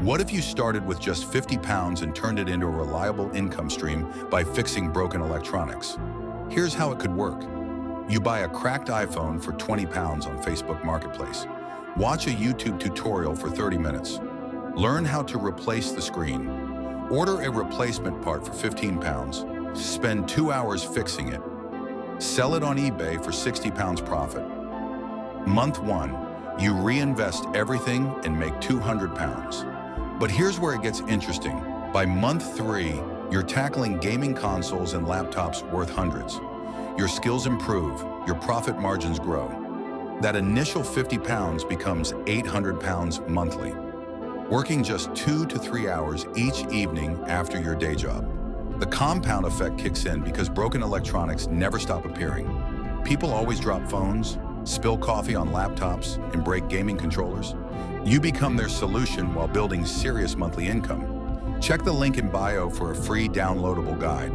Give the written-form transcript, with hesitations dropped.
What if you started with just £50 and turned it into a reliable income stream by fixing broken electronics? Here's how it could work. You buy a cracked iPhone for £20 on Facebook Marketplace. Watch a YouTube tutorial for 30 minutes. Learn how to replace the screen. Order a replacement part for £15. Spend 2 hours fixing it. Sell it on eBay for £60 profit. Month 1, you reinvest everything and make £200. But here's where it gets interesting. By month 3, you're tackling gaming consoles and laptops worth hundreds. Your skills improve, your profit margins grow. That initial £50 becomes £800 monthly, working just 2 to 3 hours each evening after your day job. The compound effect kicks in because broken electronics never stop appearing. People always drop phones, spill coffee on laptops, and break gaming controllers. You become their solution while building serious monthly income. Check the link in bio for a free downloadable guide.